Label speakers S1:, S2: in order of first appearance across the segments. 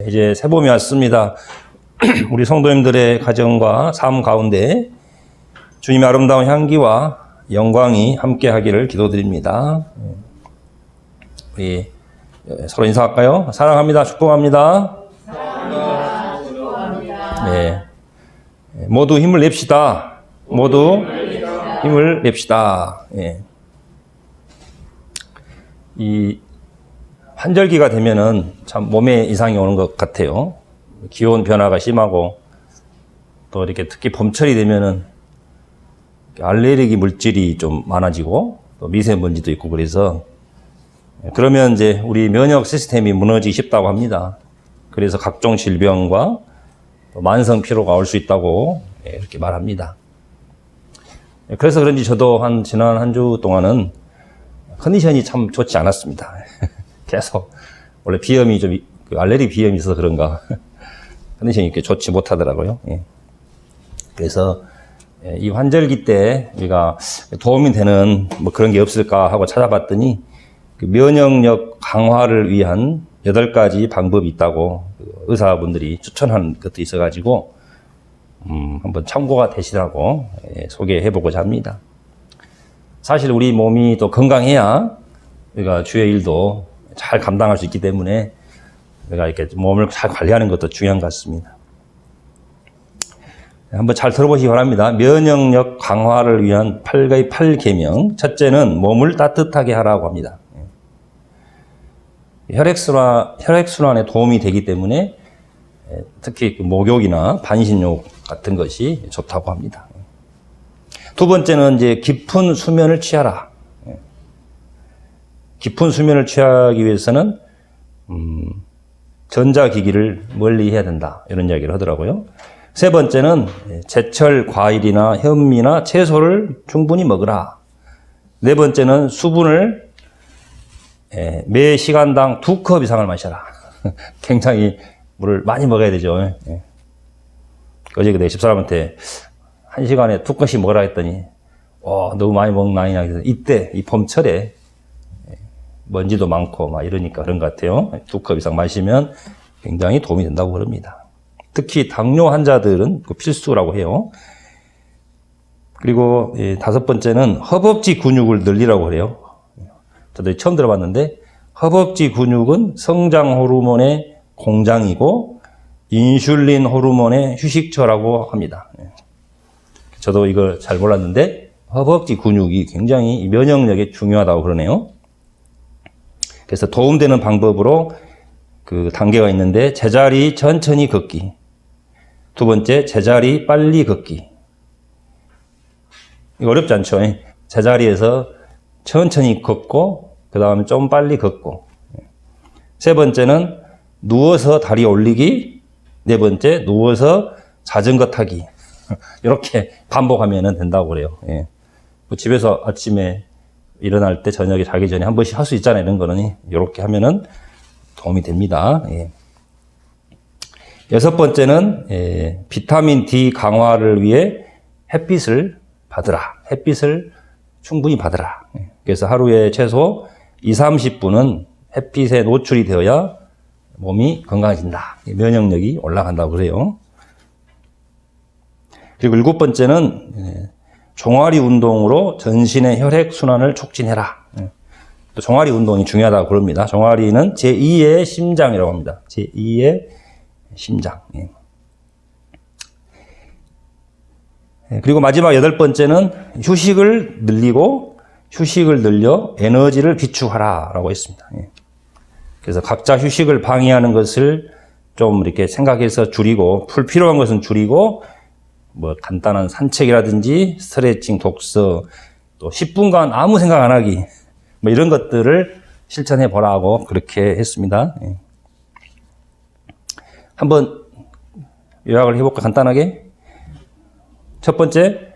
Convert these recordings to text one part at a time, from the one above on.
S1: 이제 새봄이 왔습니다. 우리 성도님들의 가정과 삶 가운데 주님의 아름다운 향기와 영광이 함께 하기를 기도드립니다. 우리 서로 인사할까요? 사랑합니다. 축복합니다.
S2: 사랑합니다. 축복합니다.
S1: 네. 모두 힘을 냅시다. 모두 힘을 냅시다. 예. 이 환절기가 되면은 참 몸에 이상이 오는 것 같아요. 기온 변화가 심하고 또 이렇게 특히 봄철이 되면은 알레르기 물질이 좀 많아지고 또 미세먼지도 있고 그래서 그러면 이제 우리 면역 시스템이 무너지기 쉽다고 합니다. 그래서 각종 질병과 만성 피로가 올 수 있다고 이렇게 말합니다. 그래서 그런지 저도 지난 한 주 동안은 컨디션이 참 좋지 않았습니다. 계속 원래 비염이 좀 알레르기 비염이 있어서 그런가 컨디션이 이렇게 좋지 못하더라고요. 그래서 이 환절기 때 우리가 도움이 되는 뭐 그런 게 없을까 하고 찾아봤더니 그 면역력 강화를 위한 8가지 방법이 있다고 의사분들이 추천한 것도 있어가지고 한번 참고가 되시라고 소개해보고자 합니다. 사실 우리 몸이 또 건강해야 우리가 주의 일도 잘 감당할 수 있기 때문에 우리가 이렇게 몸을 잘 관리하는 것도 중요한 것 같습니다. 한번 잘 들어보시기 바랍니다. 면역력 강화를 위한 8계명. 첫째는 몸을 따뜻하게 하라고 합니다. 혈액순환에 도움이 되기 때문에 특히 목욕이나 반신욕 같은 것이 좋다고 합니다. 두 번째는 이제 깊은 수면을 취하라. 깊은 수면을 취하기 위해서는 전자기기를 멀리 해야 된다. 이런 이야기를 하더라고요. 세 번째는 제철 과일이나 현미나 채소를 충분히 먹으라. 네 번째는 수분을 매 시간당 2컵 이상을 마셔라. 굉장히 물을 많이 먹어야 되죠. 어제 내 집사람한테 1시간에 2컵씩 먹으라 했더니 너무 많이 먹나 해서 이때 이 봄철에 먼지도 많고 막 이러니까 그런 것 같아요. 2컵 이상 마시면 굉장히 도움이 된다고 그럽니다. 특히 당뇨 환자들은 필수라고 해요. 그리고 5번째는 허벅지 근육을 늘리라고 그래요. 저도 처음 들어봤는데 허벅지 근육은 성장 호르몬의 공장이고 인슐린 호르몬의 휴식처라고 합니다. 저도 이걸 잘 몰랐는데 허벅지 근육이 굉장히 면역력에 중요하다고 그러네요. 그래서 도움되는 방법으로 그 단계가 있는데 제자리 천천히 걷기. 두 번째, 제자리 빨리 걷기. 이거 어렵지 않죠? 제자리에서 천천히 걷고 그 다음에 좀 빨리 걷고. 세 번째는 누워서 다리 올리기. 네 번째, 누워서 자전거 타기. 이렇게 반복하면 된다고 그래요. 집에서 아침에 일어날 때 저녁에 자기 전에 한 번씩 할 수 있잖아요. 이런 거는 이렇게 하면은 도움이 됩니다. 여섯 번째는 비타민 D 강화를 위해 햇빛을 받으라. 햇빛을 충분히 받으라. 그래서 하루에 최소 20-30분은 햇빛에 노출이 되어야 몸이 건강해진다. 면역력이 올라간다고 그래요. 그리고 7번째는 종아리 운동으로 전신의 혈액순환을 촉진해라. 또 종아리 운동이 중요하다고 그럽니다. 종아리는 제2의 심장이라고 합니다. 제2의 심장. 그리고 마지막 8번째는 휴식을 늘려 에너지를 비축하라 라고 했습니다. 그래서 각자 휴식을 방해하는 것을 좀 이렇게 생각해서 줄이고 불필요한 것은 줄이고 뭐 간단한 산책이라든지 스트레칭, 독서, 또 10분간 아무 생각 안 하기 뭐 이런 것들을 실천해 보라고 그렇게 했습니다. 한번 요약을 해볼까 간단하게. 첫 번째,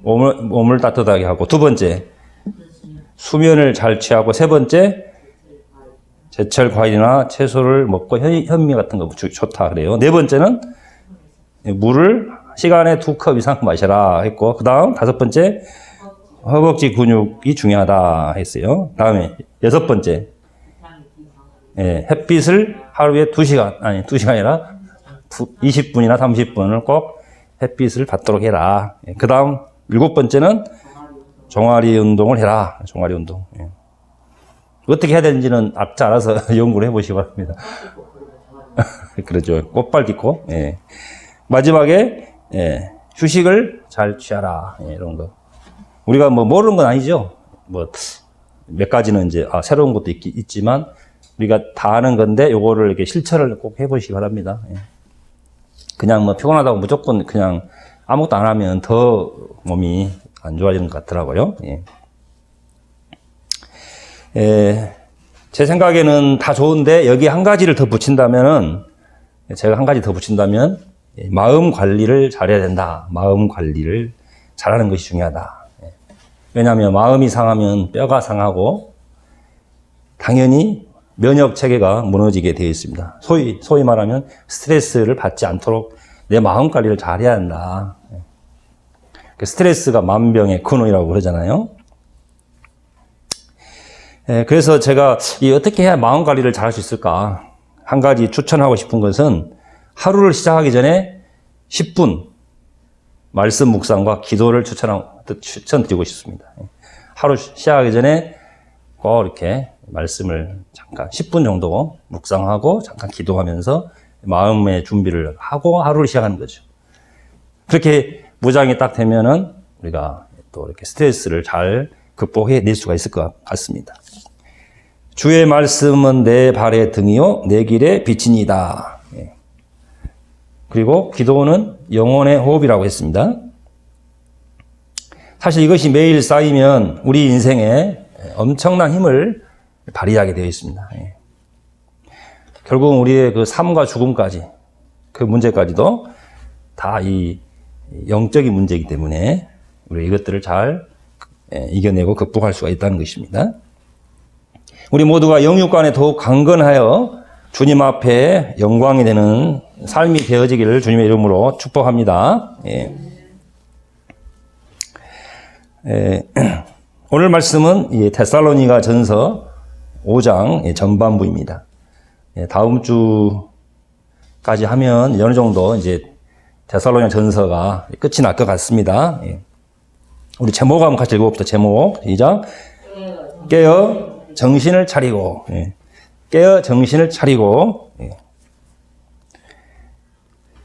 S1: 몸을 따뜻하게 하고, 두 번째, 수면을 잘 취하고, 세 번째, 제철 과일이나 채소를 먹고 현미 같은 거 좋다 그래요. 네 번째는 물을 시간에 2컵 이상 마셔라 했고, 그 다음 5번째, 허벅지 근육이 중요하다 했어요. 다음에 6번째, 예, 햇빛을 하루에 2시간, 아니 2시간이 아니라 20분이나 30분을 꼭 햇빛을 받도록 해라. 예, 그 다음 7번째는 종아리 운동을 해라. 종아리 운동. 예. 어떻게 해야 되는지는 각자 알아서 연구를 해보시기 바랍니다. 그렇죠. 꽃발 딛고. 예. 마지막에 예, 휴식을 잘 취하라. 예, 이런 거. 우리가 뭐 모르는 건 아니죠. 뭐 몇 가지는 이제 새로운 것도 있지만 우리가 다 아는 건데 요거를 이렇게 실천을 꼭 해보시기 바랍니다. 예. 그냥 뭐 피곤하다고 무조건 그냥 아무것도 안 하면 더 몸이 안 좋아지는 것 같더라고요. 예. 제 생각에는 다 좋은데 여기 한 가지를 더 붙인다면은 제가 한 가지 더 붙인다면 마음 관리를 잘해야 된다. 마음 관리를 잘하는 것이 중요하다. 왜냐하면 마음이 상하면 뼈가 상하고 당연히 면역 체계가 무너지게 되어 있습니다. 소위 말하면 스트레스를 받지 않도록 내 마음 관리를 잘해야 한다. 스트레스가 만병의 근원이라고 그러잖아요. 그래서 제가 어떻게 해야 마음 관리를 잘할 수 있을까? 한 가지 추천하고 싶은 것은 하루를 시작하기 전에 10분 말씀 묵상과 기도를 추천드리고 싶습니다. 하루 시작하기 전에 꼭 이렇게 말씀을 잠깐 10분 정도 묵상하고 잠깐 기도하면서 마음의 준비를 하고 하루를 시작하는 거죠. 그렇게 무장이 딱 되면은 우리가 또 이렇게 스트레스를 잘 극복해 낼 수가 있을 것 같습니다. 주의 말씀은 내 발의 등이요 내 길의 빛이니이다. 그리고 기도는 영혼의 호흡이라고 했습니다. 사실 이것이 매일 쌓이면 우리 인생에 엄청난 힘을 발휘하게 되어 있습니다. 결국은 우리의 그 삶과 죽음까지 그 문제까지도 다 이 영적인 문제이기 때문에 우리 이것들을 잘 이겨내고 극복할 수가 있다는 것입니다. 우리 모두가 영육간에 더욱 강건하여 주님 앞에 영광이 되는 삶이 되어지기를 주님의 이름으로 축복합니다. 오늘 말씀은 데살로니가 전서 5장 전반부입니다. 다음 주까지 하면 어느 정도 이제 데살로니가 전서가 끝이 날 것 같습니다. 우리 제목 한번 같이 읽어봅시다. 제목 시작. 깨어 정신을 차리고. 깨어 정신을 차리고.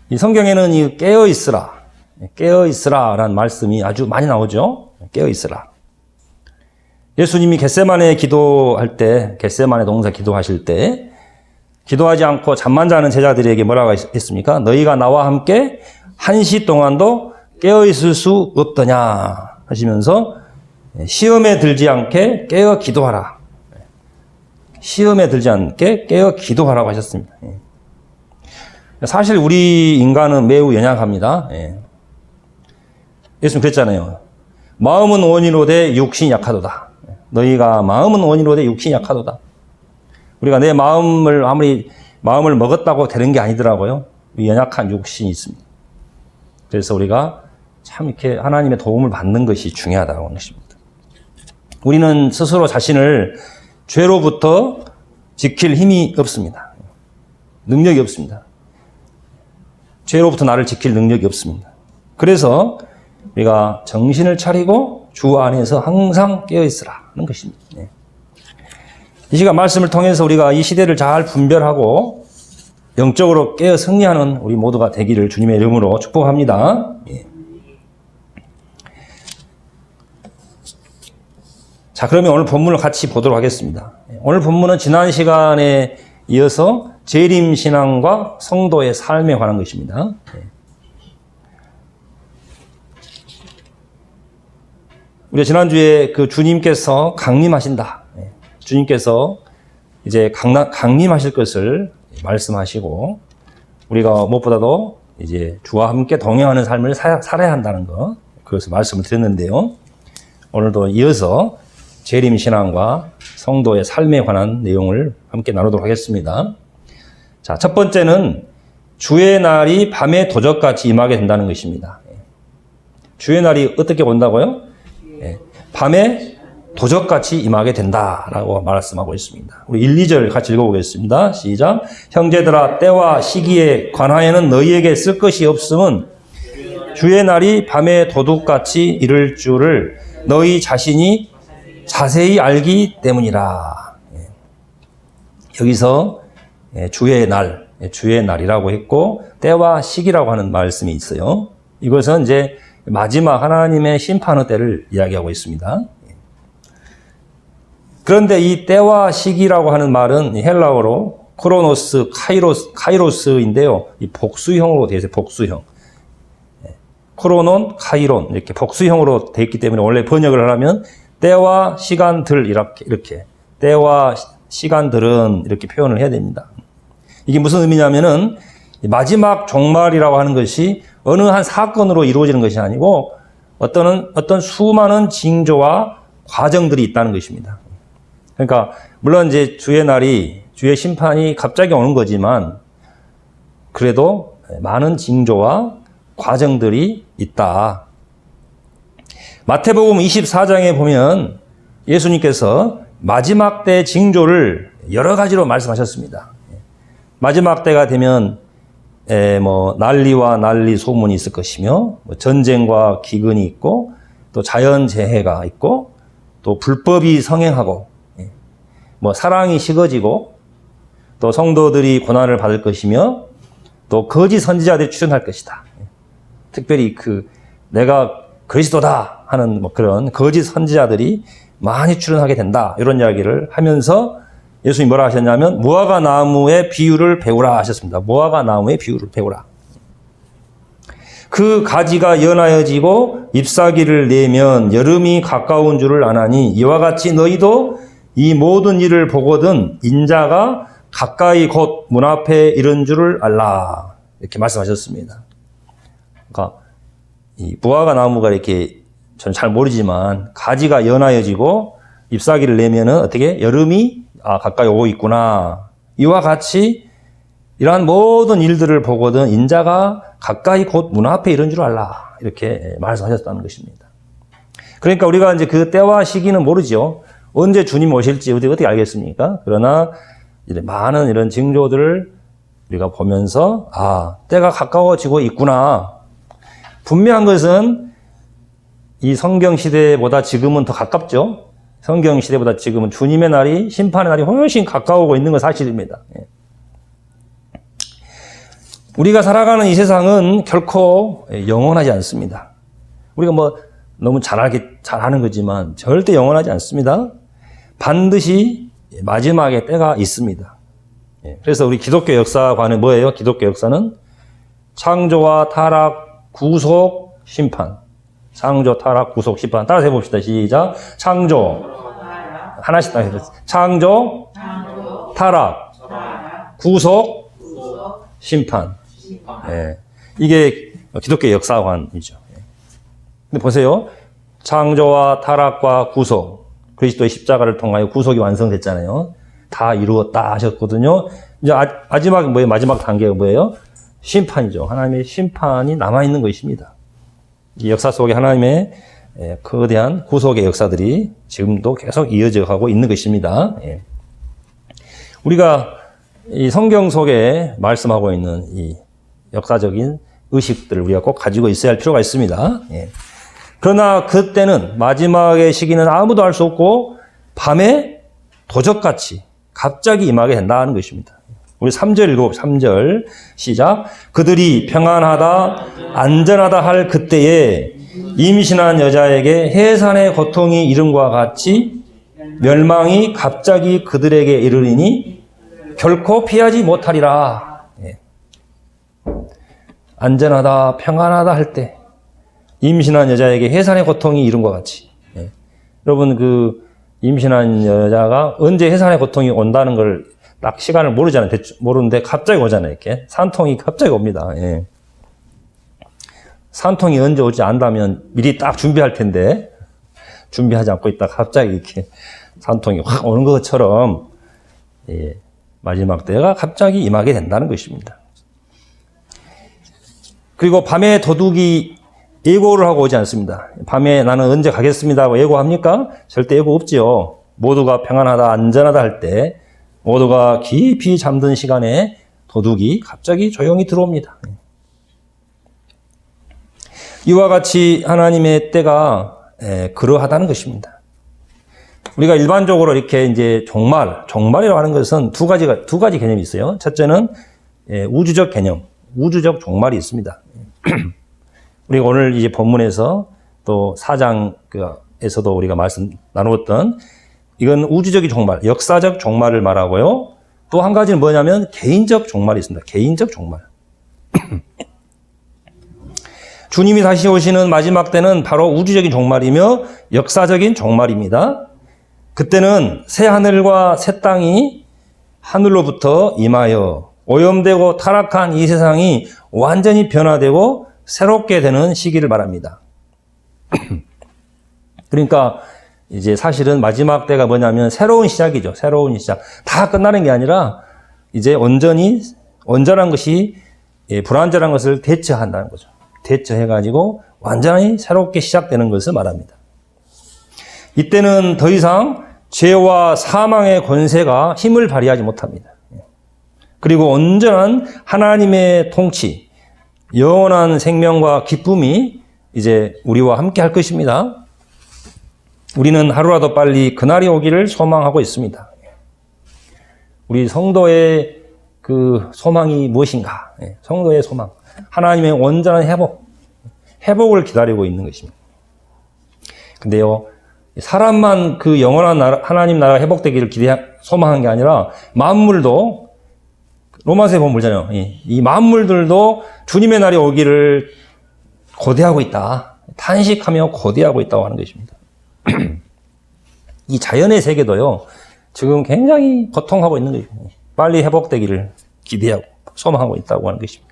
S1: 이 성경에는 이 깨어 있으라, 깨어 있으라라는 말씀이 아주 많이 나오죠. 깨어 있으라. 예수님이 겟세마네 기도할 때, 겟세마네 동사 기도하실 때 기도하지 않고 잠만 자는 제자들에게 뭐라고 했습니까? 너희가 나와 함께 1시 동안도 깨어 있을 수 없더냐 하시면서 시험에 들지 않게 깨어 기도하라. 시험에 들지 않게 깨어 기도하라고 하셨습니다. 사실 우리 인간은 매우 연약합니다. 예수님 그랬잖아요. 마음은 원이로되 육신이 약하도다. 너희가 마음은 원이로되 육신이 약하도다. 우리가 내 마음을 아무리 마음을 먹었다고 되는 게 아니더라고요. 연약한 육신이 있습니다. 그래서 우리가 참 이렇게 하나님의 도움을 받는 것이 중요하다고 하는 것입니다. 우리는 스스로 자신을 죄로부터 지킬 힘이 없습니다. 능력이 없습니다. 죄로부터 나를 지킬 능력이 없습니다. 그래서 우리가 정신을 차리고 주 안에서 항상 깨어있으라는 것입니다. 이 시간 말씀을 통해서 우리가 이 시대를 잘 분별하고 영적으로 깨어 승리하는 우리 모두가 되기를 주님의 이름으로 축복합니다. 자, 그러면 오늘 본문을 같이 보도록 하겠습니다. 오늘 본문은 지난 시간에 이어서 재림신앙과 성도의 삶에 관한 것입니다. 우리가 지난주에 그 주님께서 강림하신다. 주님께서 이제 강림하실 것을 말씀하시고 우리가 무엇보다도 이제 주와 함께 동행하는 삶을 살아야 한다는 것, 그것을 말씀을 드렸는데요. 오늘도 이어서 재림신앙과 성도의 삶에 관한 내용을 함께 나누도록 하겠습니다. 자, 첫 번째는 주의 날이 밤의 도적같이 임하게 된다는 것입니다. 주의 날이 어떻게 온다고요? 밤의 도적같이 임하게 된다라고 말씀하고 있습니다. 우리 1, 2절 같이 읽어보겠습니다. 시작. 형제들아 때와 시기에 관하여는 너희에게 쓸 것이 없음은 주의 날이 밤에 도둑같이 이를 줄을 너희 자신이 자세히 알기 때문이라. 여기서 주의 날, 주의 날이라고 했고 때와 시기라고 하는 말씀이 있어요. 이것은 이제 마지막 하나님의 심판의 때를 이야기하고 있습니다. 그런데 이 때와 시기라고 하는 말은 헬라어로 크로노스, 카이로스인데요. 이 복수형으로 되어 있어요. 복수형. 크로논, 카이론 이렇게 복수형으로 되어 있기 때문에 원래 번역을 하려면 때와 시간들 이렇게 때와 시간들은 이렇게 표현을 해야 됩니다. 이게 무슨 의미냐면은 마지막 종말이라고 하는 것이 어느 한 사건으로 이루어지는 것이 아니고 어떤 수많은 징조와 과정들이 있다는 것입니다. 그러니까 물론 이제 주의 심판이 갑자기 오는 거지만 그래도 많은 징조와 과정들이 있다. 마태복음 24장에 보면 예수님께서 마지막 때 징조를 여러 가지로 말씀하셨습니다. 마지막 때가 되면 난리와 난리 소문이 있을 것이며 전쟁과 기근이 있고 또 자연재해가 있고 또 불법이 성행하고 사랑이 식어지고 또 성도들이 고난을 받을 것이며 또 거짓 선지자들이 출현할 것이다. 특별히 내가 그리스도다 하는 그런 거짓 선지자들이 많이 출현하게 된다. 이런 이야기를 하면서 예수님이 뭐라 하셨냐면 무화과 나무의 비유를 배우라 하셨습니다. 무화과 나무의 비유를 배우라. 그 가지가 연하여지고 잎사귀를 내면 여름이 가까운 줄을 아나니 이와 같이 너희도 이 모든 일을 보거든 인자가 가까이 곧 문 앞에 이른 줄을 알라. 이렇게 말씀하셨습니다. 그러니까 이 무화과 나무가 이렇게 저는 잘 모르지만 가지가 연하여지고 잎사귀를 내면은 어떻게 여름이 가까이 오고 있구나. 이와 같이 이러한 모든 일들을 보거든 인자가 가까이 곧 문 앞에 이른 줄 알라. 이렇게 말씀하셨다는 것입니다. 그러니까 우리가 이제 그 때와 시기는 모르죠. 언제 주님 오실지 어떻게 알겠습니까? 그러나 많은 이런 징조들을 우리가 보면서 때가 가까워지고 있구나. 분명한 것은 이 성경 시대보다 지금은 더 가깝죠. 성경 시대보다 지금은 주님의 날이 심판의 날이 훨씬 가까워오고 있는 건 사실입니다. 우리가 살아가는 이 세상은 결코 영원하지 않습니다. 우리가 너무 잘하는 거지만 절대 영원하지 않습니다. 반드시 마지막에 때가 있습니다. 그래서 우리 기독교 역사관은 뭐예요? 기독교 역사는 창조와 타락, 구속, 심판. 창조, 타락, 구속, 심판. 따라서 해봅시다. 시작. 창조. 하나씩 다 해보세요. 창조, 타락, 구속, 심판. 이게 기독교 역사관이죠. 근데 보세요. 창조와 타락과 구속. 그리스도의 십자가를 통하여 구속이 완성됐잖아요. 다 이루었다 하셨거든요. 이제 마지막 뭐예요? 마지막 단계가 뭐예요? 심판이죠. 하나님의 심판이 남아있는 것입니다. 이 역사 속에 하나님의 거대한 구속의 역사들이 지금도 계속 이어져 가고 있는 것입니다. 우리가 이 성경 속에 말씀하고 있는 이 역사적인 의식들을 우리가 꼭 가지고 있어야 할 필요가 있습니다. 그러나 그때는 마지막의 시기는 아무도 알 수 없고 밤에 도적같이 갑자기 임하게 된다는 것입니다. 우리 3절 읽어봅시다. 3절 시작. 그들이 평안하다 안전하다 할 그때에 임신한 여자에게 해산의 고통이 이름과 같이 멸망이 갑자기 그들에게 이르리니 결코 피하지 못하리라. 안전하다 평안하다 할 때 임신한 여자에게 해산의 고통이 이름과 같이. 여러분 임신한 여자가 언제 해산의 고통이 온다는 걸 딱 시간을 모르잖아요. 모르는데 갑자기 오잖아요. 이렇게 산통이 갑자기 옵니다. 산통이 언제 올지 안다면 미리 딱 준비할 텐데 준비하지 않고 있다가 갑자기 이렇게 산통이 확 오는 것처럼 마지막 때가 갑자기 임하게 된다는 것입니다. 그리고 밤에 도둑이 예고를 하고 오지 않습니다. 밤에 나는 언제 가겠습니다 하고 예고합니까? 절대 예고 없지요. 모두가 평안하다, 안전하다 할 때, 모두가 깊이 잠든 시간에 도둑이 갑자기 조용히 들어옵니다. 이와 같이 하나님의 때가 그러하다는 것입니다. 우리가 일반적으로 이렇게 이제 종말이라고 하는 것은 두 가지 개념이 있어요. 첫째는 우주적 개념, 우주적 종말이 있습니다. 우리가 오늘 이제 본문에서 또 4장에서도 우리가 말씀 나누었던 이건 우주적인 종말, 역사적 종말을 말하고요. 또 한 가지는 뭐냐면 개인적 종말이 있습니다. 개인적 종말. 주님이 다시 오시는 마지막 때는 바로 우주적인 종말이며 역사적인 종말입니다. 그때는 새 하늘과 새 땅이 하늘로부터 임하여 오염되고 타락한 이 세상이 완전히 변화되고 새롭게 되는 시기를 말합니다. 그러니까 이제 사실은 마지막 때가 뭐냐면 새로운 시작이죠. 새로운 시작. 다 끝나는 게 아니라 이제 온전한 것이 불완전한 것을 대처한다는 거죠. 대처해가지고 완전히 새롭게 시작되는 것을 말합니다. 이때는 더 이상 죄와 사망의 권세가 힘을 발휘하지 못합니다. 그리고 온전한 하나님의 통치, 영원한 생명과 기쁨이 이제 우리와 함께 할 것입니다. 우리는 하루라도 빨리 그날이 오기를 소망하고 있습니다. 우리 성도의 그 소망이 무엇인가? 성도의 소망. 하나님의 온전한 회복을 기다리고 있는 것입니다. 근데요, 사람만 그 영원한 나라, 하나님 나라가 회복되기를 소망한 게 아니라 만물도 로마서에 보면 보잖아요. 이 만물들도 주님의 날이 오기를 고대하고 있다. 탄식하며 고대하고 있다고 하는 것입니다. 이 자연의 세계도요, 지금 굉장히 고통하고 있는 것입니다. 빨리 회복되기를 기대하고 소망하고 있다고 하는 것입니다.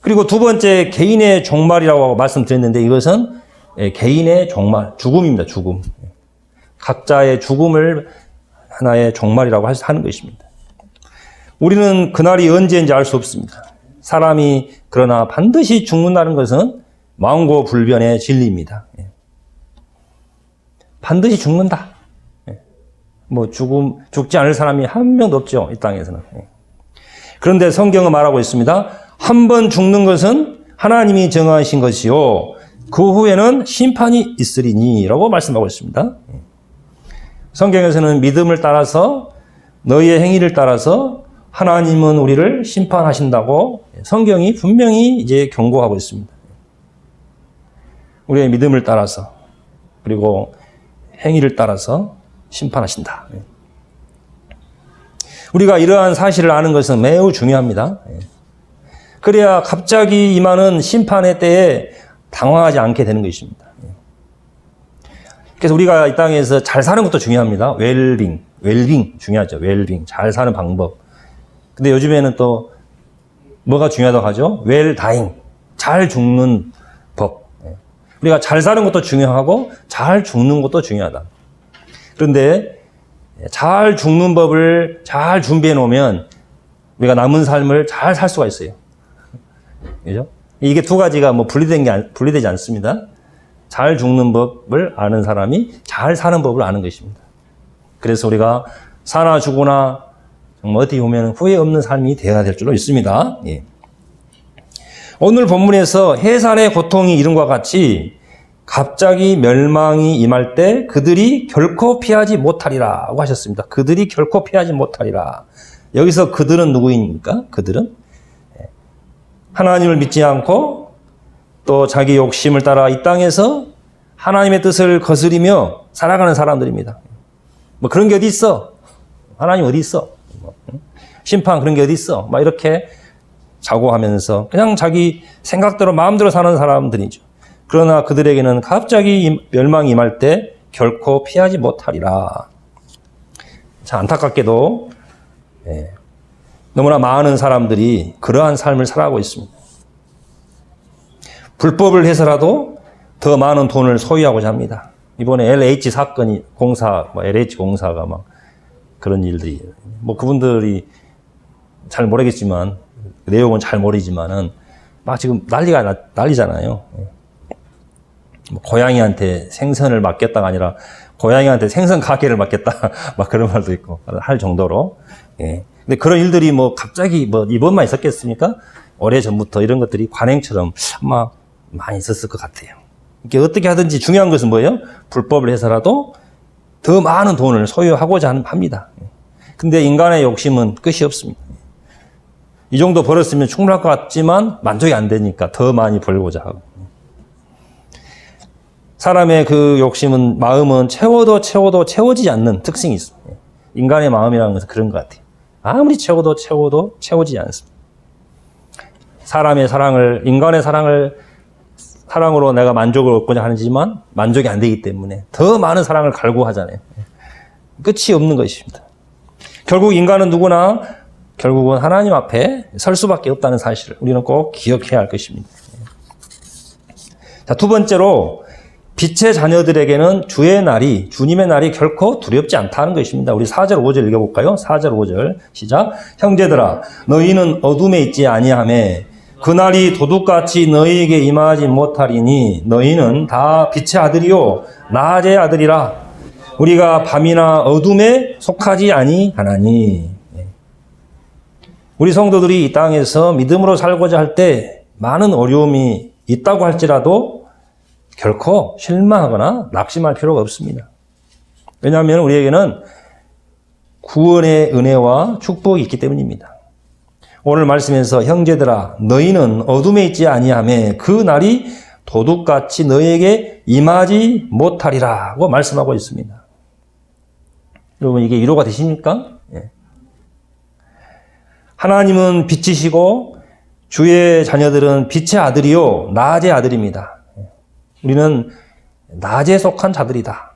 S1: 그리고 두 번째, 개인의 종말이라고 말씀드렸는데 이것은 개인의 종말, 죽음입니다. 죽음. 각자의 죽음을 하나의 종말이라고 하는 것입니다. 우리는 그날이 언제인지 알 수 없습니다. 사람이 그러나 반드시 죽는다는 것은 망고불변의 진리입니다. 반드시 죽는다. 죽지 않을 사람이 한 명도 없죠. 이 땅에서는. 그런데 성경은 말하고 있습니다. 한 번 죽는 것은 하나님이 정하신 것이요. 그 후에는 심판이 있으리니 라고 말씀하고 있습니다. 성경에서는 믿음을 따라서 너희의 행위를 따라서 하나님은 우리를 심판하신다고 성경이 분명히 이제 경고하고 있습니다. 우리의 믿음을 따라서 그리고 행위를 따라서 심판하신다. 우리가 이러한 사실을 아는 것은 매우 중요합니다. 그래야 갑자기 임하는 심판의 때에 당황하지 않게 되는 것입니다. 그래서 우리가 이 땅에서 잘 사는 것도 중요합니다. 웰빙 중요하죠. 웰빙, 잘 사는 방법. 근데 요즘에는 또 뭐가 중요하다고 하죠? 웰다잉, 잘 죽는 법. 우리가 잘 사는 것도 중요하고 잘 죽는 것도 중요하다. 그런데 잘 죽는 법을 잘 준비해 놓으면 우리가 남은 삶을 잘 살 수가 있어요. 그죠? 이게 두 가지가 분리되지 않습니다. 잘 죽는 법을 아는 사람이 잘 사는 법을 아는 것입니다. 그래서 우리가 사나 죽으나 정말 어떻게 보면 후회 없는 삶이 되어야 될 줄로 있습니다. 예. 오늘 본문에서 해산의 고통이 이름과 같이 갑자기 멸망이 임할 때 그들이 결코 피하지 못하리라고 하셨습니다. 그들이 결코 피하지 못하리라. 여기서 그들은 누구입니까? 그들은 하나님을 믿지 않고 또 자기 욕심을 따라 이 땅에서 하나님의 뜻을 거스리며 살아가는 사람들입니다. 뭐 그런 게 어디 있어? 하나님 어디 있어? 심판 그런 게 어디 있어? 막 이렇게 자고하면서 그냥 자기 생각대로 마음대로 사는 사람들이죠. 그러나 그들에게는 갑자기 멸망이 임할 때 결코 피하지 못하리라. 참 안타깝게도 너무나 많은 사람들이 그러한 삶을 살아가고 있습니다. 불법을 해서라도 더 많은 돈을 소유하고자 합니다. 이번에 LH 사건이 LH 공사가 막 그런 일들이 그분들이 잘 모르겠지만 내용은 잘 모르지만은 막 지금 난리잖아요. 뭐 고양이한테 생선을 맡겼다가 아니라 고양이한테 생선 가게를 맡겼다. 막 그런 말도 있고 할 정도로. 예. 근데 그런 일들이 뭐 갑자기 뭐 이번만 있었겠습니까? 오래 전부터 이런 것들이 관행처럼 아마 많이 있었을 것 같아요. 이게 어떻게 하든지 중요한 것은 뭐예요? 불법을 해서라도 더 많은 돈을 소유하고자 합니다. 근데 인간의 욕심은 끝이 없습니다. 이 정도 벌었으면 충분할 것 같지만 만족이 안 되니까 더 많이 벌고자 하고. 사람의 그 욕심은, 마음은 채워도 채워지지 않는 특징이 있습니다. 인간의 마음이라는 것은 그런 것 같아요. 아무리 채워도 채워지지 않습니다. 사람의 사랑을, 인간의 사랑으로 내가 만족을 얻고자 하지만 만족이 안 되기 때문에 더 많은 사랑을 갈구하잖아요. 끝이 없는 것입니다. 결국 인간은 누구나 결국은 하나님 앞에 설 수밖에 없다는 사실을 우리는 꼭 기억해야 할 것입니다. 자, 두 번째로 빛의 자녀들에게는 주님의 날이 결코 두렵지 않다는 것입니다. 우리 4절 5절 읽어볼까요? 4절 5절 시작. 형제들아 너희는 어둠에 있지 아니하매 그날이 도둑같이 너희에게 임하지 못하리니 너희는 다 빛의 아들이요 낮의 아들이라. 우리가 밤이나 어둠에 속하지 아니하나니. 우리 성도들이 이 땅에서 믿음으로 살고자 할 때 많은 어려움이 있다고 할지라도 결코 실망하거나 낙심할 필요가 없습니다. 왜냐하면 우리에게는 구원의 은혜와 축복이 있기 때문입니다. 오늘 말씀에서 형제들아 너희는 어둠에 있지 아니하매 그 날이 도둑같이 너희에게 임하지 못하리라고 말씀하고 있습니다. 여러분 이게 위로가 되십니까? 예. 하나님은 빛이시고 주의 자녀들은 빛의 아들이요 낮의 아들입니다. 우리는 낮에 속한 자들이다.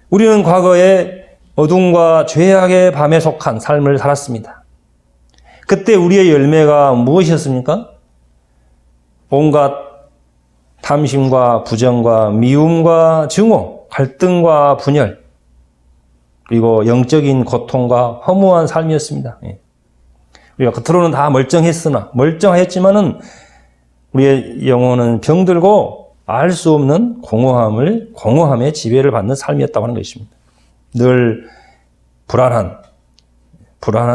S1: 우리는 과거에 어둠과 죄악의 밤에 속한 삶을 살았습니다. 그때 우리의 열매가 무엇이었습니까? 온갖 탐심과 부정과 미움과 증오, 갈등과 분열, 그리고 영적인 고통과 허무한 삶이었습니다. 우리가 겉으로는 다 멀쩡했지만은 우리의 영혼은 병들고 알 수 없는 공허함의 지배를 받는 삶이었다고 하는 것입니다. 늘 불안한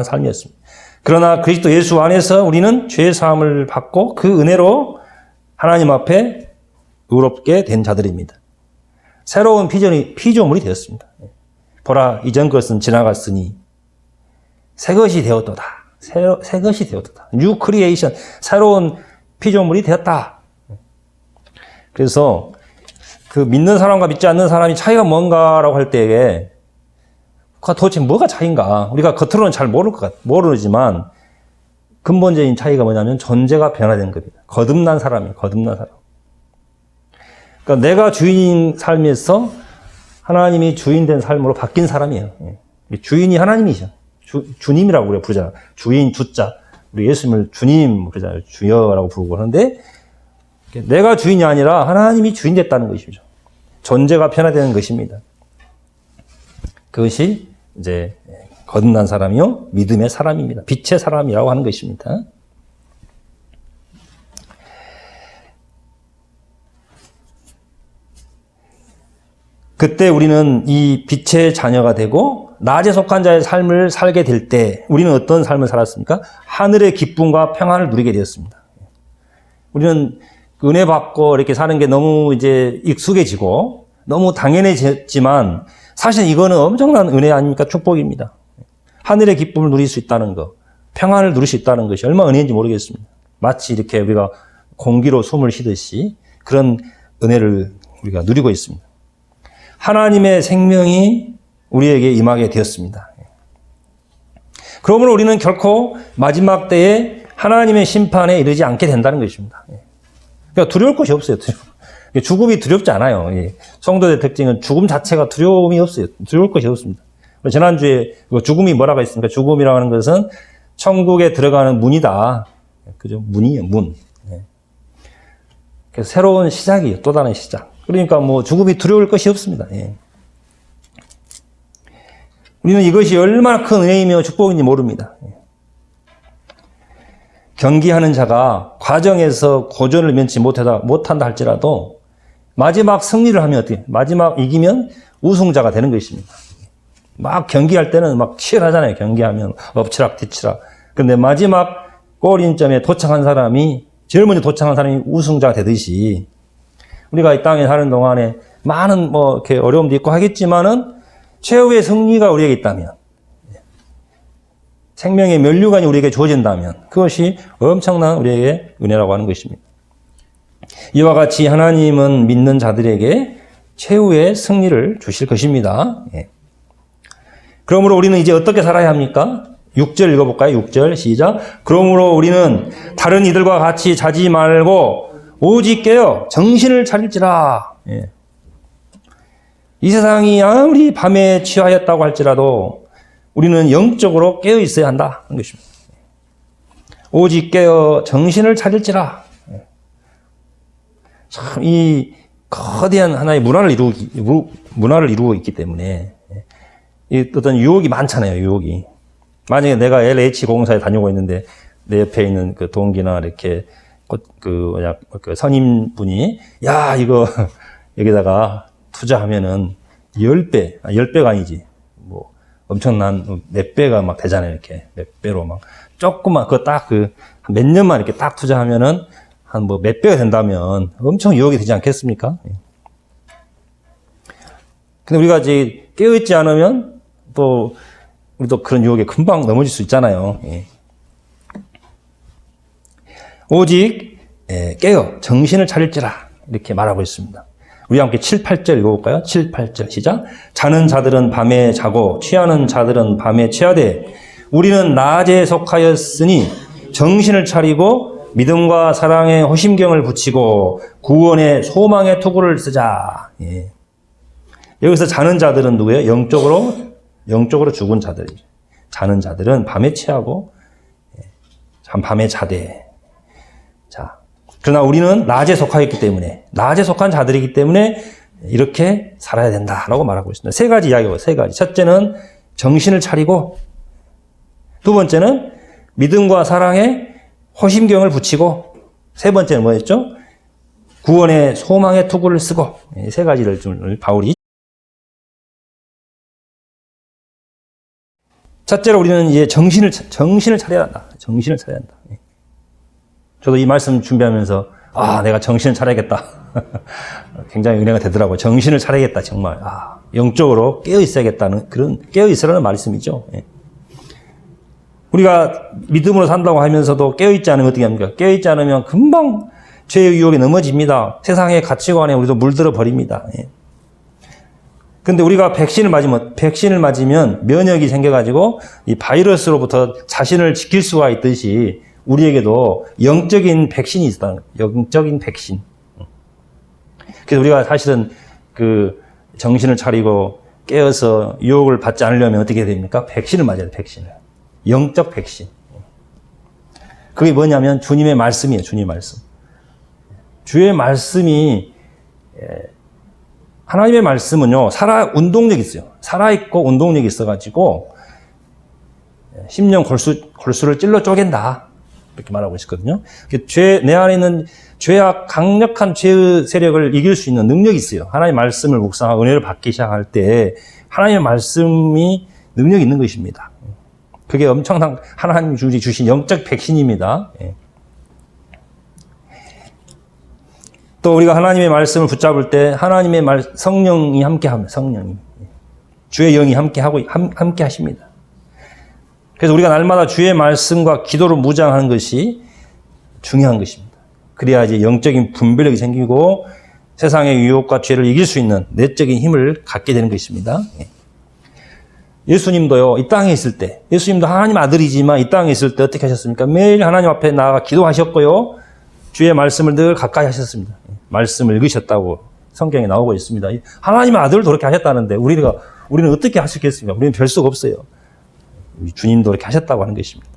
S1: 삶이었습니다. 그러나 그리스도 예수 안에서 우리는 죄 사함을 받고 그 은혜로 하나님 앞에 의롭게 된 자들입니다. 새로운 피조물이 되었습니다. 보라, 이전 것은 지나갔으니 새 것이 되었도다. 새 것이 되었도다. 뉴 크리에이션, 새로운 피조물이 되었다. 그래서 그 믿는 사람과 믿지 않는 사람이 차이가 뭔가라고 할 때에 도대체 뭐가 차이인가? 우리가 겉으로는 잘 모르지만 근본적인 차이가 뭐냐면 존재가 변화된 겁니다. 거듭난 사람이에요. 거듭난 사람. 그러니까 내가 주인인 삶에서 하나님이 주인된 삶으로 바뀐 사람이에요. 주인이 하나님이죠. 주님이라고 우리가 부르잖아요. 주인, 주자. 우리 예수님을 주님 그러잖아요. 주여라고 부르고 하는데 내가 주인이 아니라 하나님이 주인 됐다는 것이죠. 존재가 변화되는 것입니다. 그것이 이제 거듭난 사람이요 믿음의 사람입니다. 빛의 사람이라고 하는 것입니다. 그때 우리는 이 빛의 자녀가 되고 낮에 속한 자의 삶을 살게 될 때 우리는 어떤 삶을 살았습니까? 하늘의 기쁨과 평안을 누리게 되었습니다. 우리는 은혜 받고 이렇게 사는 게 너무 이제 익숙해지고 너무 당연해졌지만 사실 이거는 엄청난 은혜 아닙니까? 축복입니다. 하늘의 기쁨을 누릴 수 있다는 것, 평안을 누릴 수 있다는 것이 얼마나 은혜인지 모르겠습니다. 마치 이렇게 우리가 공기로 숨을 쉬듯이 그런 은혜를 우리가 누리고 있습니다. 하나님의 생명이 우리에게 임하게 되었습니다. 그러므로 우리는 결코 마지막 때에 하나님의 심판에 이르지 않게 된다는 것입니다. 그러니까 두려울 것이 없어요. 죽음이 두렵지 않아요. 성도의 특징은 죽음 자체가 두려움이 없어요. 두려울 것이 없습니다. 지난주에 죽음이 뭐라고 했습니까? 죽음이라고 하는 것은 천국에 들어가는 문이다. 그죠? 문이에요, 문. 그래서 새로운 시작이에요. 또 다른 시작. 그러니까 뭐 죽음이 두려울 것이 없습니다. 우리는 이것이 얼마나 큰 은혜이며 축복인지 모릅니다. 경기하는 자가 과정에서 고전을 면치 못한다 할지라도 마지막 승리를 하면 어떻게? 마지막 이기면 우승자가 되는 것입니다. 막 경기할 때는 막 치열하잖아요. 경기하면 엎치락 뒤치락. 근데 마지막 골인점에 도착한 사람이, 제일 먼저 도착한 사람이 우승자가 되듯이, 우리가 이 땅에 사는 동안에 많은 뭐 이렇게 어려움도 있고 하겠지만은 최후의 승리가 우리에게 있다면, 생명의 면류관이 우리에게 주어진다면 그것이 엄청난 우리에게 은혜라고 하는 것입니다. 이와 같이 하나님은 믿는 자들에게 최후의 승리를 주실 것입니다. 그러므로 우리는 이제 어떻게 살아야 합니까? 6절 읽어볼까요? 6절 시작. 그러므로 우리는 다른 이들과 같이 자지 말고 오직 깨어 정신을 차릴지라. 이 세상이 아무리 밤에 취하였다고 할지라도 우리는 영적으로 깨어 있어야 한다 하는 것입니다. 오직 깨어 정신을 차릴지라. 참 이 거대한 하나의 문화를 이루고 있기 때문에 이 어떤 유혹이 많잖아요. 유혹이. 만약에 내가 LH 공사에 다니고 있는데 내 옆에 있는 그 동기나 이렇게 그 선임분이 야 이거 여기다가 투자하면은 10배가 아니지 뭐 엄청난 몇 배가 막 되잖아요. 이렇게 몇 배로 막 조금만 그거 딱 그 몇 년만 이렇게 딱 투자하면은 한 뭐 몇 배가 된다면 엄청 유혹이 되지 않겠습니까? 근데 우리가 이제 깨어있지 않으면 또 우리도 그런 유혹에 금방 넘어질 수 있잖아요. 오직 깨어 정신을 차릴지라 이렇게 말하고 있습니다. 우리 함께 7, 8절 읽어볼까요? 7, 8절 시작. 자는 자들은 밤에 자고 취하는 자들은 밤에 취하되 우리는 낮에 속하였으니 정신을 차리고 믿음과 사랑에 호심경을 붙이고 구원의 소망의 투구를 쓰자. 여기서 자는 자들은 누구예요? 영적으로 죽은 자들이죠. 자는 자들은 밤에 취하고 밤에 자되. 자, 그러나 우리는 낮에 속하였기 때문에, 낮에 속한 자들이기 때문에 이렇게 살아야 된다라고 말하고 있습니다. 세 가지 이야기가 세 가지. 첫째는 정신을 차리고, 두 번째는 믿음과 사랑에 호심경을 붙이고, 세 번째는 뭐였죠? 구원의 소망의 투구를 쓰고, 이 세 가지를 좀 바울이. 첫째로 우리는 이제 정신을 차려야 한다. 정신을 차려야 한다. 저도 이 말씀 준비하면서 내가 정신을 차려야겠다. 굉장히 은혜가 되더라고요. 정신을 차려야겠다. 정말 영적으로 깨어 있어야겠다는 그런 깨어 있으라는 말씀이죠. 우리가 믿음으로 산다고 하면서도 깨어 있지 않으면 어떻게 합니까? 깨어 있지 않으면 금방 죄의 유혹에 넘어집니다. 세상의 가치관에 우리도 물들어 버립니다. 근데 우리가 백신을 맞으면 면역이 생겨가지고 이 바이러스로부터 자신을 지킬 수가 있듯이 우리에게도 영적인 백신이 있다. 영적인 백신. 그래서 우리가 사실은 그 정신을 차리고 깨어서 유혹을 받지 않으려면 어떻게 됩니까? 백신을 맞아야 돼요. 백신을. 영적 백신. 그게 뭐냐면 주님의 말씀이에요. 주님의 말씀. 주의 말씀이 하나님의 말씀은요, 운동력이 있어요. 살아있고 운동력이 있어가지고, 심령 골수를 찔러 쪼갠다. 이렇게 말하고 있거든요. 내 안에 있는 강력한 죄의 세력을 이길 수 있는 능력이 있어요. 하나님의 말씀을 묵상하고 은혜를 받기 시작할 때, 하나님의 말씀이 능력이 있는 것입니다. 그게 엄청난 하나님 주신 영적 백신입니다. 또 우리가 하나님의 말씀을 붙잡을 때 하나님의 성령이 함께합니다. 성령이. 주의 영이 함께 하십니다. 그래서 우리가 날마다 주의 말씀과 기도로 무장하는 것이 중요한 것입니다. 그래야지 영적인 분별력이 생기고 세상의 유혹과 죄를 이길 수 있는 내적인 힘을 갖게 되는 것입니다. 예수님도요, 이 땅에 있을 때, 예수님도 하나님 아들이지만 이 땅에 있을 때 어떻게 하셨습니까? 매일 하나님 앞에 나아가 기도하셨고요. 주의 말씀을 늘 가까이 하셨습니다. 말씀을 읽으셨다고 성경에 나오고 있습니다. 하나님의 아들도 그렇게 하셨다는데 우리는 어떻게 하셨겠습니까? 우리는 별 수가 없어요. 주님도 그렇게 하셨다고 하는 것입니다.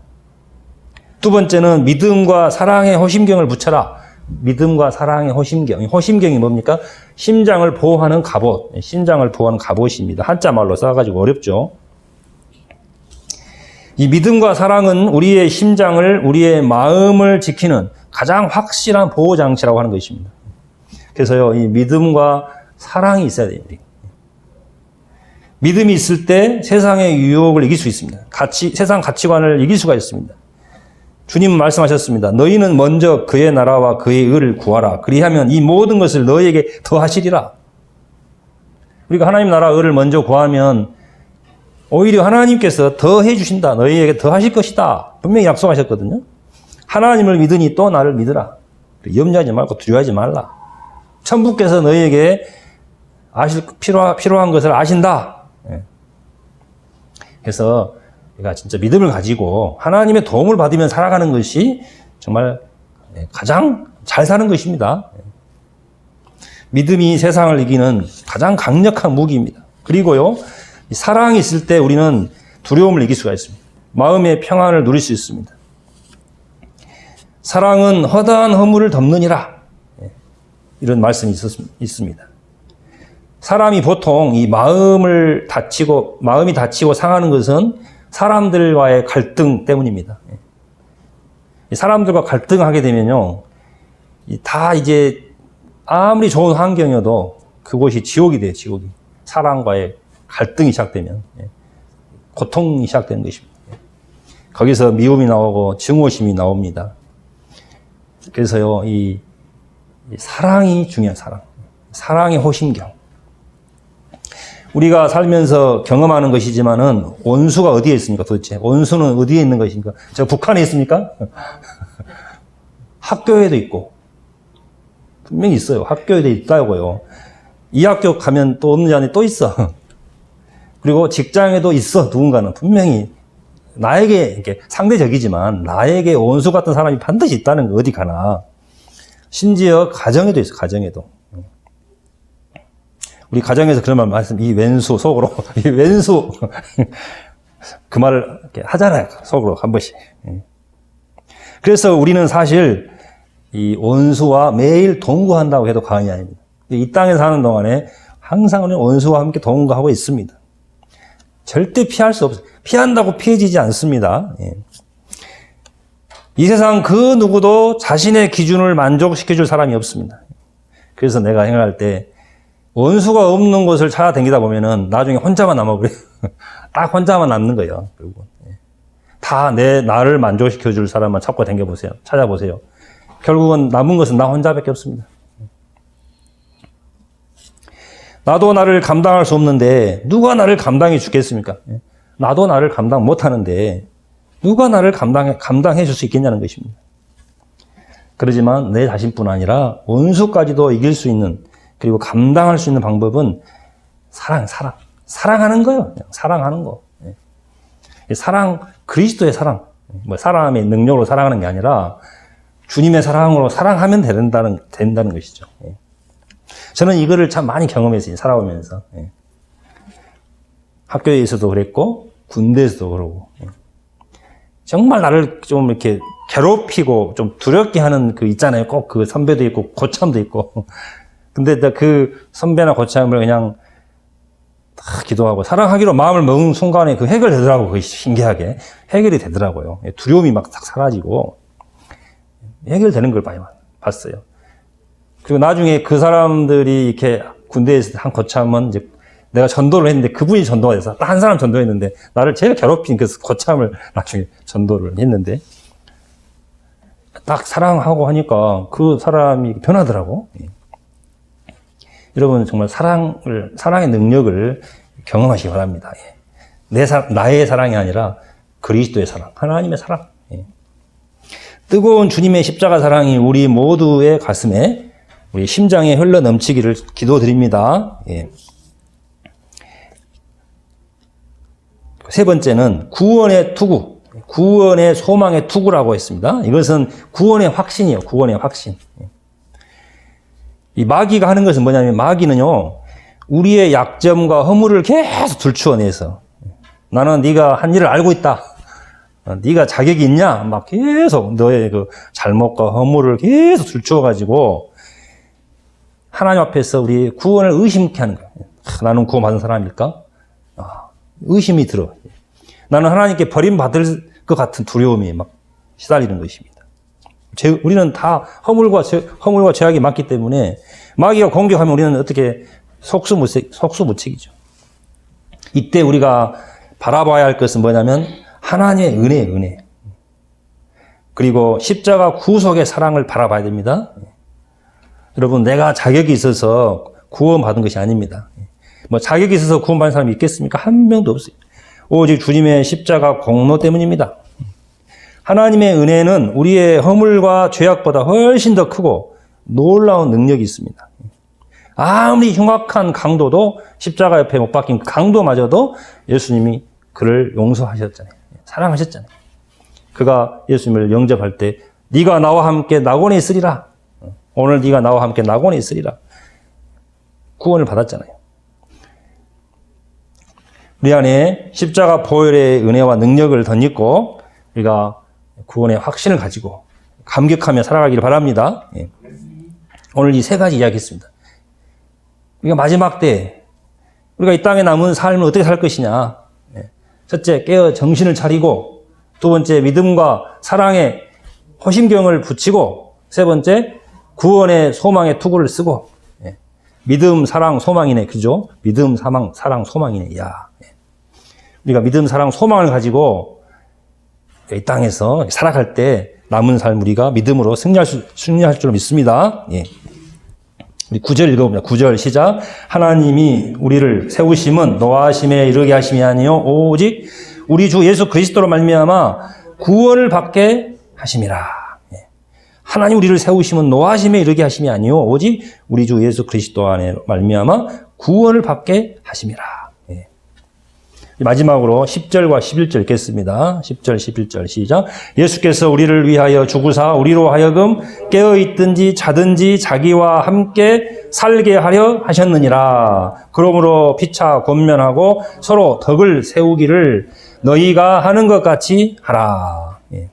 S1: 두 번째는 믿음과 사랑의 호심경을 붙여라. 믿음과 사랑의 호심경. 호심경이 뭡니까? 심장을 보호하는 갑옷. 심장을 보호하는 갑옷입니다. 한자말로 써가지고 어렵죠. 이 믿음과 사랑은 우리의 심장을, 우리의 마음을 지키는 가장 확실한 보호장치라고 하는 것입니다. 그래서요, 이 믿음과 사랑이 있어야 돼요. 믿음이 있을 때 세상의 유혹을 이길 수 있습니다. 세상 가치관을 이길 수가 있습니다. 주님은 말씀하셨습니다. 너희는 먼저 그의 나라와 그의 의를 구하라. 그리하면 이 모든 것을 너희에게 더하시리라. 우리가 하나님 나라 의를 먼저 구하면 오히려 하나님께서 더해 주신다. 너희에게 더하실 것이다. 분명히 약속하셨거든요. 하나님을 믿으니 또 나를 믿으라. 염려하지 말고 두려워하지 말라. 천부께서 너희에게 필요한 것을 아신다. 그래서 우리가 진짜 믿음을 가지고 하나님의 도움을 받으면 살아가는 것이 정말 가장 잘 사는 것입니다. 믿음이 세상을 이기는 가장 강력한 무기입니다. 그리고요, 사랑이 있을 때 우리는 두려움을 이길 수가 있습니다. 마음의 평안을 누릴 수 있습니다. 사랑은 허다한 허물을 덮느니라. 이런 말씀이 있습니다. 사람이 보통 이 마음이 다치고 상하는 것은 사람들과의 갈등 때문입니다. 사람들과 갈등하게 되면요, 다 이제 아무리 좋은 환경이어도 그곳이 지옥이 돼요, 지옥이. 사람과의 갈등이 시작되면. 고통이 시작되는 것입니다. 거기서 미움이 나오고 증오심이 나옵니다. 그래서요, 이 사랑이 중요한 사랑의 호심경. 우리가 살면서 경험하는 것이지만은 원수가 어디에 있습니까, 도대체? 원수는 어디에 있는 것입니까? 저 북한에 있습니까? 학교에도 있고, 분명히 있어요. 학교에도 있다고요. 이 학교 가면 또 없는 자는 또 있어. 그리고 직장에도 있어, 누군가는. 분명히 나에게 이렇게 상대적이지만 나에게 원수 같은 사람이 반드시 있다는 거, 어디 가나. 심지어 가정에도 있어, 가정에도. 우리 가정에서 그런 말 말씀, 이 왼수, 속으로, 이 왼수. 그 말을 이렇게 하잖아요, 속으로, 한 번씩. 그래서 우리는 사실 이 원수와 매일 동거한다고 해도 과언이 아닙니다. 이 땅에 사는 동안에 항상 우리는 원수와 함께 동거하고 있습니다. 절대 피할 수 없어요. 피한다고 피해지지 않습니다. 이 세상 그 누구도 자신의 기준을 만족시켜줄 사람이 없습니다. 그래서 내가 행할 때 원수가 없는 곳을 찾아다니다 보면은 나중에 혼자만 남아버려요. 딱 혼자만 남는 거예요. 결국은. 다 나를 만족시켜줄 사람만 찾고 다녀보세요. 찾아보세요. 결국은 남은 것은 나 혼자밖에 없습니다. 나도 나를 감당할 수 없는데 누가 나를 감당해 주겠습니까? 나도 나를 감당 못하는데 누가 나를 감당해 줄 수 있겠냐는 것입니다. 그러지만 내 자신뿐 아니라 원수까지도 이길 수 있는, 그리고 감당할 수 있는 방법은 사랑하는 거예요. 그냥 사랑하는 거. 그리스도의 사랑. 뭐 사람의 능력으로 사랑하는 게 아니라 주님의 사랑으로 사랑하면 된다는 것이죠. 저는 이거를 참 많이 경험했어요, 살아오면서. 학교에서도 그랬고, 군대에서도 그러고. 정말 나를 좀 이렇게 괴롭히고 좀 두렵게 하는 그 있잖아요. 꼭 그 선배도 있고, 고참도 있고. 근데 그 선배나 고참을 그냥 다 기도하고 사랑하기로 마음을 먹은 순간에 그 해결되더라고요. 그게 신기하게. 해결이 되더라고요. 두려움이 막 딱 사라지고. 해결되는 걸 봤어요. 그리고 나중에 그 사람들이 이렇게 군대에서 한 고참은 이제 내가 전도를 했는데 그분이 전도가 돼서 한 사람 전도했는데 나를 제일 괴롭힌 그 고참을 나중에 전도를 했는데 딱 사랑하고 하니까 그 사람이 변하더라고. 여러분 정말 사랑의 능력을 경험하시기 바랍니다. 나의 사랑이 아니라 그리스도의 사랑, 하나님의 사랑. 뜨거운 주님의 십자가 사랑이 우리 모두의 가슴에, 우리 심장에 흘러 넘치기를 기도드립니다. 세 번째는 구원의 투구, 구원의 소망의 투구라고 했습니다. 이것은 구원의 확신이에요. 구원의 확신. 이 마귀가 하는 것은 뭐냐면, 마귀는요, 우리의 약점과 허물을 계속 들추어내서 나는 네가 한 일을 알고 있다. 네가 자격이 있냐? 막 계속 너의 그 잘못과 허물을 계속 들추어가지고 하나님 앞에서 우리 구원을 의심케 하는 거예요. 나는 구원받은 사람일까? 의심이 들어. 나는 하나님께 버림받을 것 같은 두려움이 막 시달리는 것입니다. 우리는 다 허물과 죄악이 많기 때문에 마귀가 공격하면 우리는 어떻게 속수무책이죠. 이때 우리가 바라봐야 할 것은 뭐냐면 하나님의 은혜. 그리고 십자가 구속의 사랑을 바라봐야 됩니다. 여러분, 내가 자격이 있어서 구원받은 것이 아닙니다. 뭐 자격이 있어서 구원받은 사람이 있겠습니까? 한 명도 없어요. 오직 주님의 십자가 공로 때문입니다. 하나님의 은혜는 우리의 허물과 죄악보다 훨씬 더 크고 놀라운 능력이 있습니다. 아무리 흉악한 강도도 십자가 옆에 못 박힌 강도마저도 예수님이 그를 용서하셨잖아요. 사랑하셨잖아요. 그가 예수님을 영접할 때 네가 나와 함께 낙원에 있으리라. 오늘 네가 나와 함께 낙원에 있으리라. 구원을 받았잖아요. 우리 안에 십자가 보혈의 은혜와 능력을 덧입고 우리가 구원의 확신을 가지고 감격하며 살아가기를 바랍니다. 오늘 이 세 가지 이야기했습니다. 우리가 마지막 때 우리가 이 땅에 남은 삶을 어떻게 살 것이냐. 첫째, 깨어 정신을 차리고, 두 번째, 믿음과 사랑의 호심경을 붙이고, 세 번째, 구원의 소망의 투구를 쓰고, 믿음, 사랑, 소망이네. 그죠? 믿음, 사랑, 소망이네. 야. 우리가 믿음, 사랑, 소망을 가지고 이 땅에서 살아갈 때 남은 삶 우리가 믿음으로 승리할 줄 믿습니다. 예. 우리 9절 읽어봅니다. 9절 시작. 하나님이 우리를 세우심은 노하심에 이르게 하심이 아니요 오직 우리 주 예수 그리스도로 말미암아 구원을 받게 하심이라. 예. 하나님 우리를 세우심은 노하심에 이르게 하심이 아니요 오직 우리 주 예수 그리스도 안에 말미암아 구원을 받게 하심이라. 예. 마지막으로 10절과 11절 읽겠습니다. 10절, 11절 시작. 예수께서 우리를 위하여 죽으사 우리로 하여금 깨어있든지 자든지 자기와 함께 살게 하려 하셨느니라. 그러므로 피차 권면하고 서로 덕을 세우기를 너희가 하는 것 같이 하라. 예.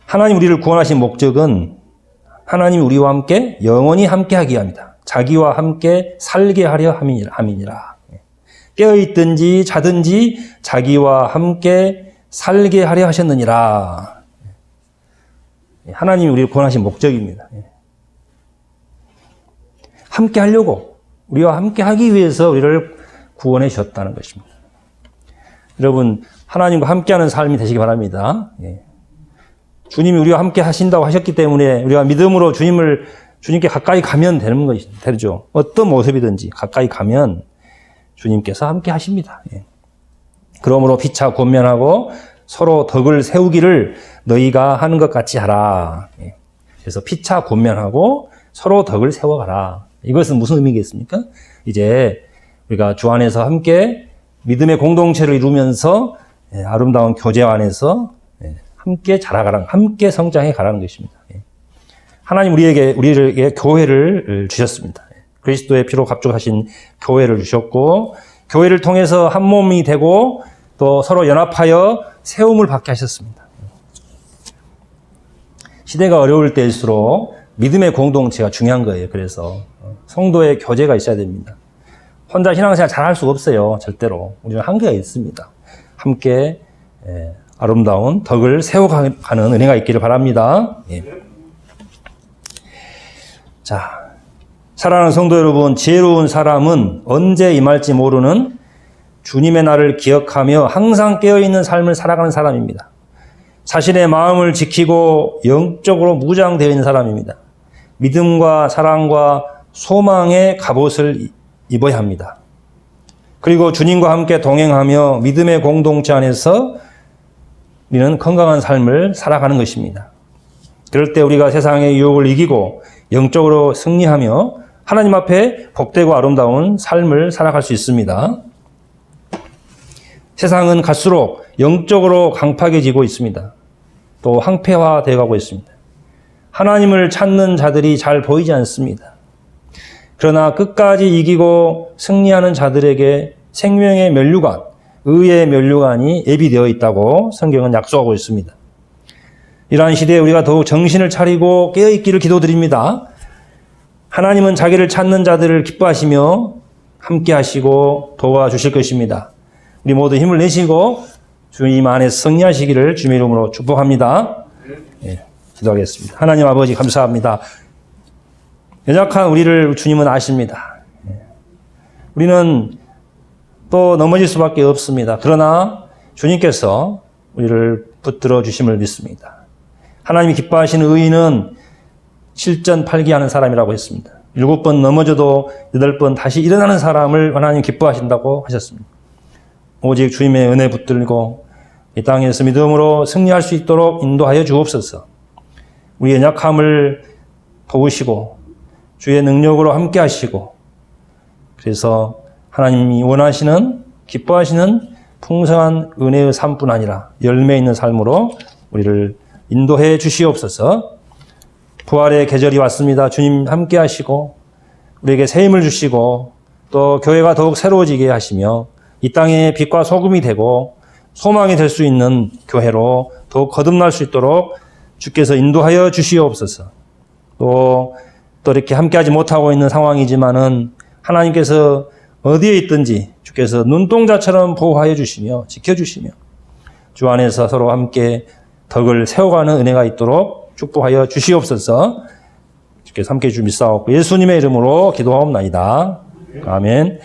S1: 하나님 우리를 구원하신 목적은 하나님이 우리와 함께 영원히 함께 하게 합니다. 자기와 함께 살게 하려 함이니라. 깨어있든지 자든지 자기와 함께 살게 하려 하셨느니라. 하나님이 우리를 구원하신 목적입니다. 함께 하려고, 우리와 함께 하기 위해서 우리를 구원해 주셨다는 것입니다. 여러분, 하나님과 함께하는 삶이 되시기 바랍니다. 주님이 우리와 함께 하신다고 하셨기 때문에 우리가 믿음으로 주님께 가까이 가면 되는 것이죠. 어떤 모습이든지 가까이 가면 주님께서 함께 하십니다. 그러므로 피차 권면하고 서로 덕을 세우기를 너희가 하는 것 같이 하라. 그래서 피차 권면하고 서로 덕을 세워가라. 이것은 무슨 의미겠습니까? 이제 우리가 주 안에서 함께 믿음의 공동체를 이루면서 아름다운 교제 안에서 함께 자라가라, 함께 성장해 가라는 것입니다. 하나님 우리에게 교회를 주셨습니다. 그리스도의 피로 갑죽하신 교회를 주셨고, 교회를 통해서 한 몸이 되고 또 서로 연합하여 세움을 받게 하셨습니다. 시대가 어려울 때일수록 믿음의 공동체가 중요한 거예요. 그래서 성도의 교제가 있어야 됩니다. 혼자 신앙생활 잘할 수가 없어요. 절대로. 우리는 한계가 있습니다. 함께 아름다운 덕을 세워가는 은혜가 있기를 바랍니다. 예. 자, 사랑하는 성도 여러분, 지혜로운 사람은 언제 임할지 모르는 주님의 날을 기억하며 항상 깨어있는 삶을 살아가는 사람입니다. 자신의 마음을 지키고 영적으로 무장되어 있는 사람입니다. 믿음과 사랑과 소망의 갑옷을 입어야 합니다. 그리고 주님과 함께 동행하며 믿음의 공동체 안에서 우리는 건강한 삶을 살아가는 것입니다. 그럴 때 우리가 세상의 유혹을 이기고 영적으로 승리하며 하나님 앞에 복되고 아름다운 삶을 살아갈 수 있습니다. 세상은 갈수록 영적으로 강팍해지고 있습니다. 또 황폐화되어 가고 있습니다. 하나님을 찾는 자들이 잘 보이지 않습니다. 그러나 끝까지 이기고 승리하는 자들에게 생명의 면류관, 의의 면류관이 예비되어 있다고 성경은 약속하고 있습니다. 이러한 시대에 우리가 더욱 정신을 차리고 깨어있기를 기도드립니다. 하나님은 자기를 찾는 자들을 기뻐하시며 함께 하시고 도와주실 것입니다. 우리 모두 힘을 내시고 주님 안에서 승리하시기를 주님의 이름으로 축복합니다. 예, 기도하겠습니다. 하나님 아버지 감사합니다. 연약한 우리를 주님은 아십니다. 우리는 또 넘어질 수밖에 없습니다. 그러나 주님께서 우리를 붙들어 주심을 믿습니다. 하나님이 기뻐하시는 의인은 7전 8기하는 사람이라고 했습니다. 7번 넘어져도 8번 다시 일어나는 사람을 하나님 기뻐하신다고 하셨습니다. 오직 주님의 은혜 붙들고 이 땅에서 믿음으로 승리할 수 있도록 인도하여 주옵소서. 우리의 연약함을 도우시고 주의 능력으로 함께 하시고, 그래서 하나님이 원하시는 기뻐하시는 풍성한 은혜의 삶뿐 아니라 열매 있는 삶으로 우리를 인도해 주시옵소서. 부활의 계절이 왔습니다. 주님 함께 하시고 우리에게 새 힘을 주시고 또 교회가 더욱 새로워지게 하시며 이 땅에 빛과 소금이 되고 소망이 될 수 있는 교회로 더욱 거듭날 수 있도록 주께서 인도하여 주시옵소서. 또 이렇게 함께하지 못하고 있는 상황이지만은 하나님께서 어디에 있든지 주께서 눈동자처럼 보호하여 주시며 지켜주시며 주 안에서 서로 함께 덕을 세워가는 은혜가 있도록 축복하여 주시옵소서. 주께서 함께 해 주시옵소서. 예수님의 이름으로 기도하옵나이다. 아멘.